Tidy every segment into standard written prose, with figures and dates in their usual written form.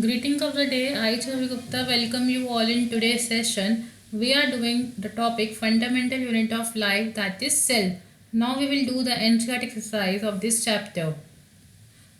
Greetings of the day. I, Chavi Gupta, welcome you all in today's session. We are doing the topic fundamental unit of life, that is cell. Now we will do the NCERT exercise of this chapter.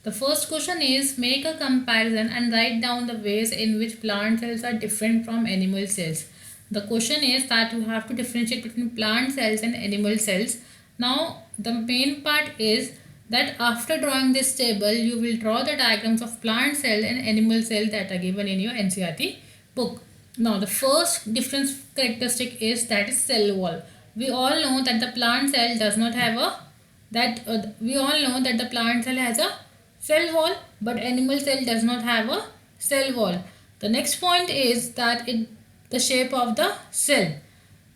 The first question is make a comparison and write down the ways in which plant cells are different from animal cells. The question is that you have to differentiate between plant cells and animal cells. Now the main part is that after drawing this table you will draw the diagrams of plant cell and animal cell that are given in your NCERT book. Now the first difference characteristic is that is cell wall. We all know that the plant cell does not have a we all know that the plant cell has a cell wall, but animal cell does not have a cell wall. The next point is that the shape of the cell.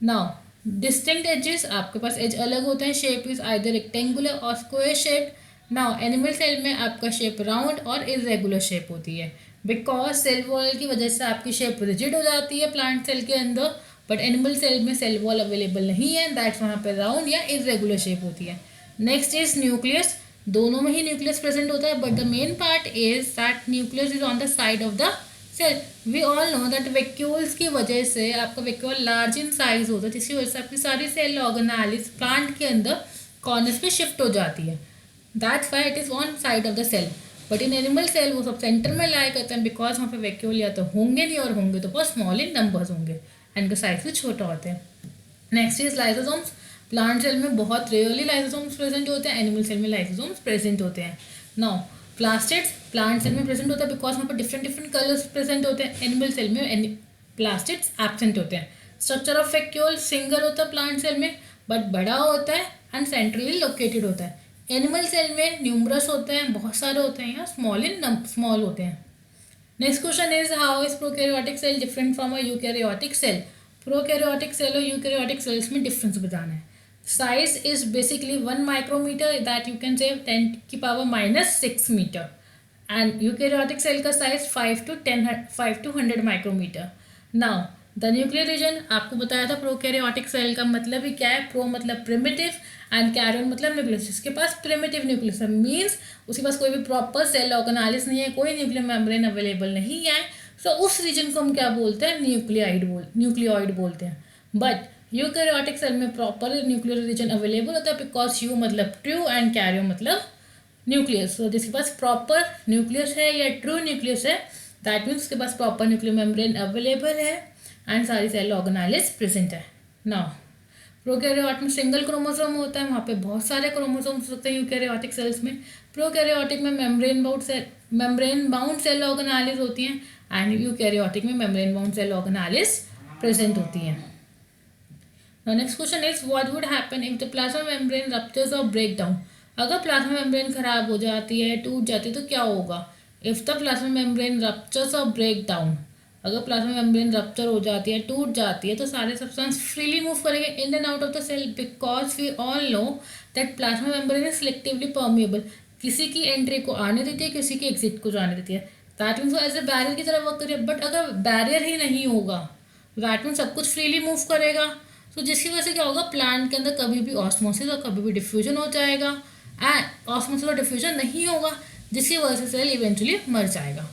Now distinct edges, आपके पास edge अलग होते हैं. Shape is either rectangular or square shaped. Now animal cell में आपका shape round और irregular shape होती है, because cell wall की वजह से आपकी shape rigid हो जाती है plant cell के अंदर, बट एनिमल सेल में सेल वॉल अवेलेबल नहीं है, दैट्स वहाँ पे राउंड या इरेगुलर शेप होती है. Next is nucleus. दोनों में ही न्यूक्लियस प्रेजेंट होता है, but the main part is that nucleus is on the side of the cell. We all know that vacuoles की वजह से आपका वैक्यूल लार्ज इन साइज होता है, जिसकी वजह से आपकी सारी सेल ऑर्गेनालिस प्लांट के अंदर कॉर्नर्स पे शिफ्ट हो जाती है. That's why it is on side of the cell. But in animal cell वो सब सेंटर में लाई करते हैं, बिकॉज वहाँ पे वैक्यूल या तो होंगे नहीं, और होंगे तो बहुत स्मॉल इन नंबर्स होंगे, एंड का साइज भी छोटा होते हैं. Next is lysosomes. Plant cell में बहुत रेयरली लाइसोसोम्स प्रेजेंट होते हैं, एनिमल सेल में लाइसोसोम्स प्रेजेंट होते हैं. नाउ प्लास्टिड्स प्लांट सेल में प्रेजेंट होता है बिकॉज वहाँ पर डिफरेंट डिफरेंट कलर्स प्रेजेंट होते हैं. एनिमल सेल में प्लास्टिड्स एब्सेंट होते हैं. स्ट्रक्चर ऑफ वैक्यूल सिंगल होता है प्लांट सेल में, बट बड़ा होता है एंड सेंट्रली लोकेटेड होता है. एनिमल सेल में न्यूमरस होते हैं, बहुत सारे होते हैं, या स्मॉल होते हैं. Next question is how is prokaryotic cell different from a eukaryotic cell. Prokaryotic cell और यूकैरियोटिक सेल्स में डिफरेंस बताना है. Size is basically 1 micrometre, that you can say 10⁻⁻6 metre, and eukaryotic cell का size 5 to 100 micrometre. Now the nuclear region आपको बताया था prokaryotic cell का मतलब ही क्या है. प्रो मतलब प्रिमिटिव एंड कैरियन मतलब न्यूक्लियस. जिसके पास प्रिमिटिव न्यूक्लियस है मीन्स उसके पास कोई भी प्रॉपर सेल ऑर्गेनालिस नहीं है, कोई न्यूक्लियर मेम्ब्रेन अवेलेबल नहीं है. सो उस रीजन को हम क्या बोलते हैं, न्यूक्लियोइड बोलते हैं. बट यूकैरियोटिक सेल में प्रॉपर न्यूक्लियर रीजन अवेलेबल होता है, बिकॉज यू मतलब ट्रू एंड कैरियो मतलब न्यूक्लियस. सो जिसके पास प्रॉपर न्यूक्लियस है या ट्रू न्यूक्लियस है, दैट मीन्स उसके पास प्रॉपर न्यूक्लियर मेम्ब्रेन अवेलेबल है एंड सारी सेल ऑर्गेनालिस प्रेजेंट है. नाउ प्रोकैरियोट में सिंगल क्रोमोसोम होता है, वहाँ पे बहुत सारे क्रोमोसोम हो सकते हैं यूकैरियोटिक सेल्स में. प्रोकैरियोटिक में मेम्ब्रेन बाउंड सेल ऑर्गेनालिस होती हैं, एंड यूकैरियोटिक में membrane bound cell organelles present होती हैं. Next question is what would happen if the plasma membrane ruptures और ब्रेक डाउन. अगर प्लाज्मा मेम्ब्रेन खराब हो जाती है, टूट जाती है, तो क्या होगा. If the plasma membrane ruptures और ब्रेक डाउन, अगर प्लाज्मा मेम्ब्रेन रप्चर हो जाती है, टूट जाती है, तो सारे सब्सटेंस फ्रीली मूव करेंगे in and out of the cell, because we all know that plasma membrane is selectively permeable. किसी की एंट्री को आने देती है, किसी की एग्जिट को जाने देती है. दैट मीन्स वो एज ए बैरियर की तरह वर्क करिए. बट अगर बैरियर ही नहीं होगा, दैट मीन्स सब कुछ फ्रीली मूव करेगा. तो जिसकी वजह से क्या होगा, प्लांट के अंदर कभी भी ऑस्मोसिस और कभी भी डिफ्यूजन हो जाएगा, एंड ऑस्मोसिस और डिफ्यूजन नहीं होगा, जिसकी वजह से सेल इवेंचुअली मर जाएगा.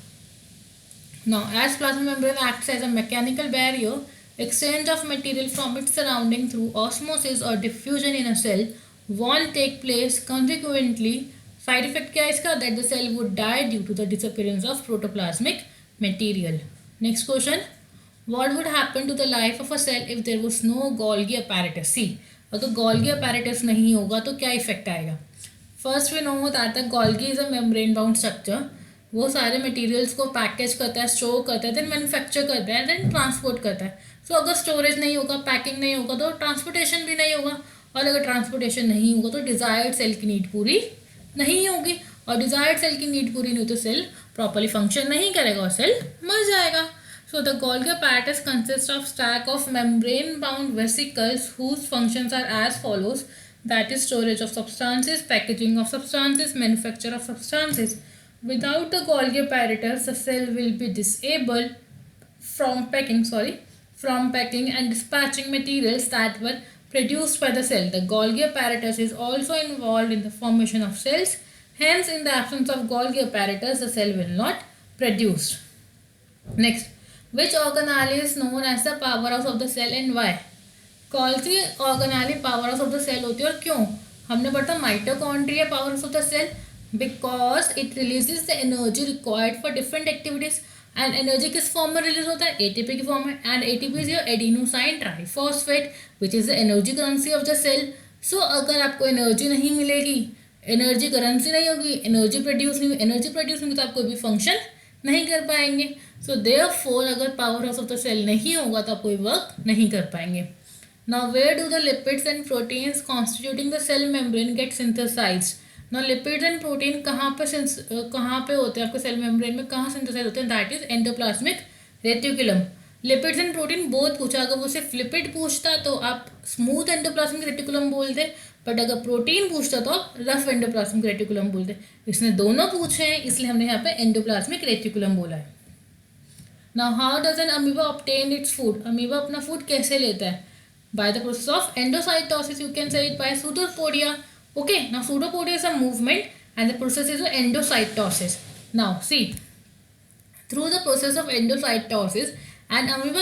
Now, as plasma membrane acts as a mechanical barrier, exchange of material from its surrounding through osmosis or diffusion in a cell won't take place consequently. Side effect क्या है इसका, that the cell would die due to the disappearance of protoplasmic material. Next question, what would happen to the life of a cell if there was no Golgi apparatus? See, अगर Golgi apparatus नहीं होगा तो क्या effect आएगा. First we know that the Golgi is a membrane bound structure. वो सारे materials को package करता है, स्टोर करता है, देन मैन्युफैक्चर करता है, देन ट्रांसपोर्ट करता है. सो अगर स्टोरेज नहीं होगा, पैकिंग नहीं होगा, तो ट्रांसपोर्टेशन भी नहीं होगा, और अगर ट्रांसपोर्टेशन नहीं होगा तो डिज़ायर्ड सेल की नीड पूरी नहीं होगी, और डिज़ायर्ड सेल की नीड पूरी नहीं हो तो सेल प्रॉपरली फंक्शन नहीं करेगा और सेल मर जाएगा. So the Golgi apparatus consists of stack of membrane bound vesicles whose functions are as follows, that is storage of substances, packaging of substances, manufacture of substances. Without the Golgi apparatus, the cell will be disabled from packing and dispatching materials that were produced by the cell. The Golgi apparatus is also involved in the formation of cells. Hence, in the absence of Golgi apparatus, the cell will not produce. Next, which organelle is known as the power house of the cell and why? कौन सी organelle power house of the cell होती है और क्यों? हमने पढ़ा mitochondria power house of the cell because it releases the energy required for different activities. And energy किस form में रिलीज होता है? एटीपी की फॉर्म में। And ATP is your adenosine triphosphate which is the energy currency of the cell. So अगर आपको energy नहीं मिलेगी, एनर्जी करेंसी नहीं होगी, एनर्जी प्रोड्यूस नहीं होगी, एनर्जी प्रोड्यूस नहीं होगी तो आप कोई भी फंक्शन नहीं कर पाएंगे। सो देयरफॉर अगर power house of the cell नहीं होगा तो आप कोई वर्क नहीं कर पाएंगे। Now where do the lipids and proteins constituting the cell membrane get synthesised? Now lipids and protein कहाँ पे होते हैं आपके सेल मेम्ब्रेन में, कहाँ सिंथेसाइज होते हैं? That is endoplasmic reticulum. Lipids and protein both पूछा, अगर वो सिर्फ लिपिड पूछता तो आप स्मूथ एंडोप्लाज्मिक रेटिकुलम बोलते, बट अगर प्रोटीन पूछता तो आप रफ एंडोप्लाज्मिक रेटिकुलम बोलते। इसने दोनों पूछे हैं इसलिए हमने यहाँ पे एंडोप्लाज्मिक रेटिकुलम बोला है। Now how does N amoeba obtain its food? Amoeba अपना फूड कैसे लेता है? By the process of endocytosis, you can से it by pseudopodia. Okay, now pseudopodia is a movement and the process is endocytosis. Now see, through the process of endocytosis, an amoeba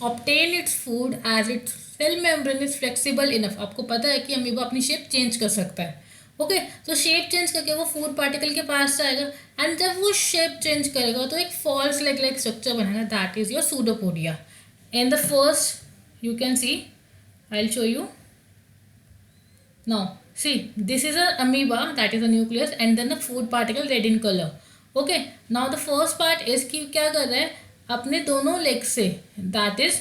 obtain its food as its cell membrane is flexible enough। आपको पता है कि amoeba अपनी shape change कर सकता है। Okay, तो shape change करके वो फूड पार्टिकल के पास जाएगा एंड जब वो शेप चेंज करेगा तो एक फॉल्स लाइक स्ट्रक्चर बनेगा, that is your pseudopodia. In the first you can see, I will show you now. See, this is a amoeba, that is a nucleus, and then the food particle red in color. Okay, now the first part is कि क्या कर रहा है, अपने दोनों legs से, that is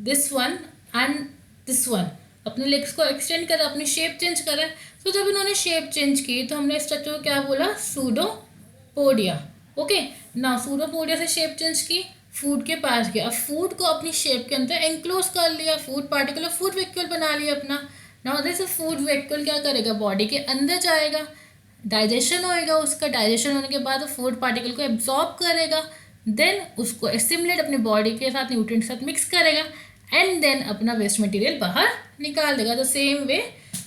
this one and this one, अपने legs को extend कर, अपनी shape change कर रहा है। तो जब इन्होंने shape change की तो हमने स्ट्रक्चर को क्या बोला? सूडोपोडिया। ओके, नाउ सूडोपोडिया से शेप चेंज की, फूड के पास गया, अब फूड को अपनी शेप के अंदर एनक्लोज कर लिया, फूड पार्टिकल और फूड वैक्यूल बना लिया अपना। नाउ दिस फूड वैक्यूल क्या करेगा? बॉडी के अंदर जाएगा, डाइजेशन होएगा, उसका डाइजेशन होने के बाद फूड पार्टिकल को एब्जॉर्ब करेगा, देन उसको एसिमुलेट अपनी बॉडी के साथ न्यूट्रिएंट के साथ मिक्स करेगा एंड देन अपना वेस्ट मटेरियल बाहर निकाल देगा। The same way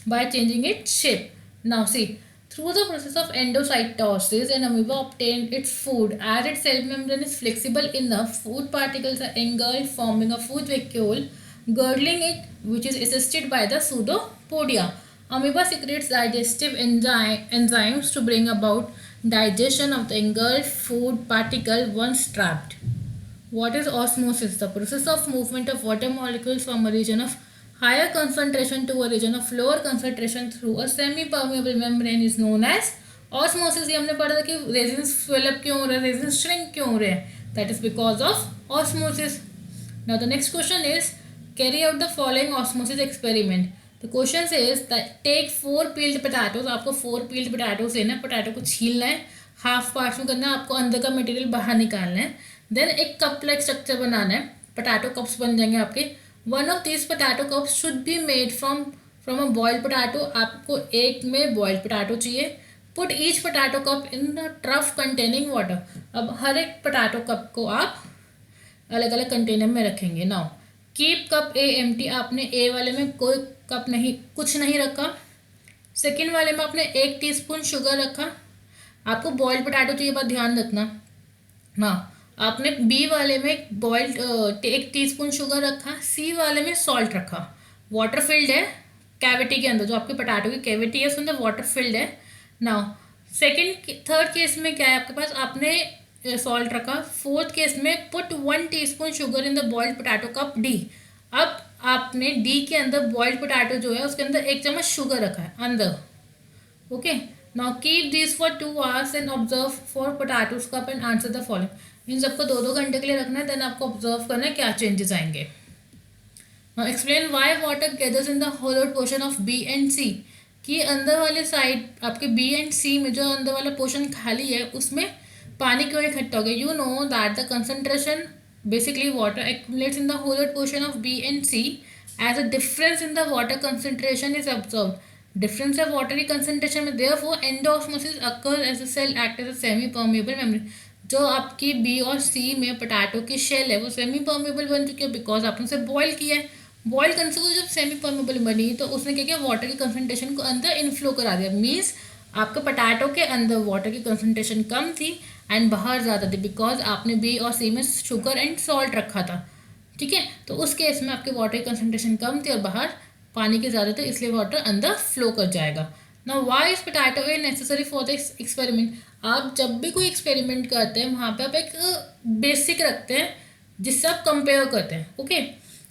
by changing its shape. Now see, through the process of endocytosis, an amoeba obtained its food. As its cell membrane is flexible enough, food particles are engulfed, forming a food vacuole, girdling it, which is assisted by the pseudopodia. Amoeba secretes digestive enzymes to bring about digestion of the engulfed food particle once trapped. What is osmosis? The process of movement of water molecules from a region of higher concentration to a region of lower concentration through a semi-permeable membrane is known as osmosis। ये हमने पढ़ा था कि resins develop क्यों हो रहे हैं, resins shrink क्यों हो रहे हैं, that is because of osmosis. Now the next question is carry out the following osmosis experiment. The question is take 4 peeled potatoes, आपको 4 पील्ड पोटैटोज लेना है, पोटैटो को छीलना है, हाफ पार्ट्स में करना है, आपको अंदर का मटेरियल बाहर निकालना है, देन एक कप लाइक स्ट्रक्चर बनाना है, पोटैटो कप्स बन जाएंगे आपके। One of this potato cups should be made from a boiled potato. आपको एक में बॉइल्ड पोटैटो चाहिए। पुट ईच पोटैटो कप इन अ ट्रफ कंटेनिंग वाटर। अब हर एक पोटैटो कप को आप अलग अलग कंटेनर में रखेंगे। नाउ कीप कप ए एम्प्टी, आपने ए वाले में कोई कप नहीं, कुछ नहीं रखा। सेकेंड वाले में आपने 1 टीस्पून शुगर रखा। आपको बॉइल्ड पोटैटो चाहिए, बात ध्यान रखना ना। आपने बी वाले में बॉइल्ड 1 टीस्पून शुगर रखा, सी वाले में सॉल्ट रखा। वाटर फिल्ड है कैविटी के अंदर, जो आपके पोटैटो की कैविटी है उसके अंदर वाटर फिल्ड है। नाउ थर्ड केस में क्या है आपके पास, आपने सॉल्ट रखा। फोर्थ केस में put 1 teaspoon sugar in the boiled potato cup D. अब आपने डी के अंदर बॉइल्ड पोटैटो जो है उसके अंदर 1 चम्मच शुगर रखा है अंदर। Okay, now keep this for 2 hours and observe for potatoes cup and answer the following. इन सबको 2-2 घंटे के लिए रखना है, देन आपको ऑब्जर्व करना है क्या चेंजेस आएंगे। Now explain why water gathers in the hollowed portion of B and C. कि अंदर वाले साइड आपके बी एंड सी में जो अंदर वाला पोर्शन खाली है उसमें पानी क्यों इकट्ठा हो गया? You know that the concentration basically water accumulates in the hollowed portion of B and C as a difference in the water concentration is observe. Difference है वाटर की कंसंट्रेशन में, therefore endosmosis occur as a cell act as a semi permeable membrane. जो आपकी B और सी में potato की shell है वो सेमी परमेबल बन चुकी है बिकॉज आपने उसे बॉयल किया है। बॉयल करने से जब सेमी परमेबल बनी तो उसने क्या किया, वाटर की कंसंट्रेशन को अंदर इनफ्लो करा दिया। मीन्स आपके पोटैटो के अंदर वाटर की कंसंट्रेशन कम थी एंड बाहर ज़्यादा थे बिकॉज आपने बी और सी में शुगर एंड सॉल्ट रखा था, ठीक है। तो उस केस में आपके वाटर की कंसनट्रेशन कम थी और बाहर पानी के ज़्यादा थे, इसलिए वाटर अंदर फ्लो कर जाएगा। Now why is potato a necessary for this experiment. आप जब भी कोई एक्सपेरिमेंट करते हैं वहाँ पे आप एक बेसिक रखते हैं जिससे आप कंपेयर करते हैं, ओके।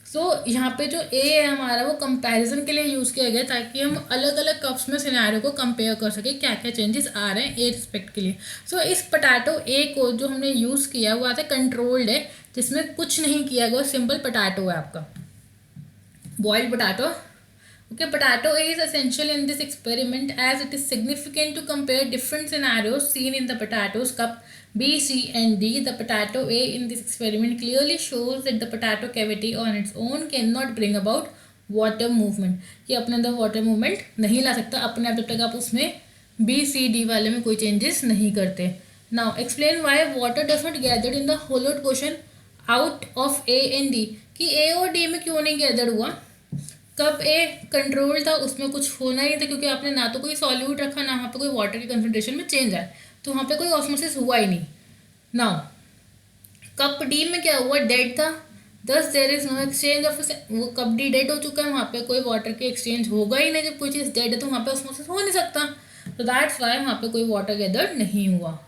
सो यहाँ पे जो ए है हमारा वो कंपैरिजन के लिए यूज़ किया गया ताकि हम अलग अलग कप्स में सिनेरियो को कंपेयर कर सकें क्या क्या चेंजेस आ रहे हैं ए रिस्पेक्ट के लिए। सो इस पोटैटो ए को जो हमने यूज़ किया वो आता है कंट्रोल्ड है, जिसमें कुछ नहीं किया गया, सिंपल पोटैटो है आपका, boiled potato. Okay, potato A is essential in this experiment as it is significant to compare different scenarios seen in the potatoes cup B, C and D. The potato A in this experiment clearly shows that the potato cavity on its own cannot bring about water movement. ये अपने अंदर water movement नहीं ला सकता अपने आप जब तक आप उसमें B, C, D वाले में कोई changes नहीं करते. Now explain why water does not gather in the hollowed portion out of A and D. कि A और D में क्यों नहीं gather हुआ। कब ए कंट्रोल था उसमें कुछ होना ही था क्योंकि आपने ना तो कोई सॉल्यूट रखा ना वहाँ पे कोई वाटर की कंसंट्रेशन में चेंज आए, तो वहाँ पे कोई ऑस्मोसिस हुआ ही नहीं। नाउ कप डी में क्या हुआ, डेड था, thus there is no exchange of, वो कप डी डेड हो चुका है, वहाँ पे कोई वाटर की एक्सचेंज होगा ही नहीं। जब कोई चीज़ डेड है तो वहाँ पे ऑस्मोसिस हो नहीं सकता, तो दैट्स वाई वहाँ पे कोई वाटर गैदर नहीं हुआ।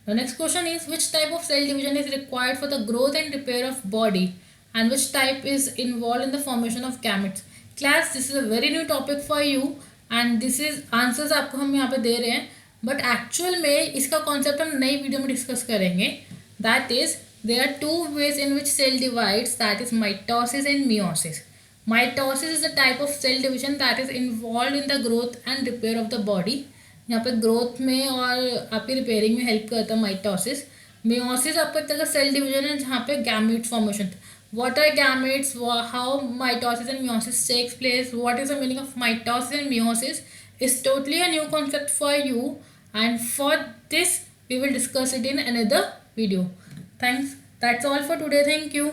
The next question is which type of cell division is required for the growth and repair of body and which type is involved in the formation of gametes. Class, this is a very new topic for you and this is answers आपको हम यहाँ पे दे रहे हैं, but actual में इसका concept हम नई वीडियो में डिस्कस करेंगे। That is there are two ways in which cell divides, that is mitosis and meiosis. Mitosis is a type of cell division that is involved in the growth and repair of the body. यहाँ पे growth में और आपकी repairing में help करता है mitosis. Meiosis आपका एक तरह का सेल डिवीजन है जहाँ पे gamete formation. What are gametes, how mitosis and meiosis takes place, what is the meaning of mitosis and meiosis is totally a new concept for you and for this we will discuss it in another video. Thanks, that's all for today, thank you.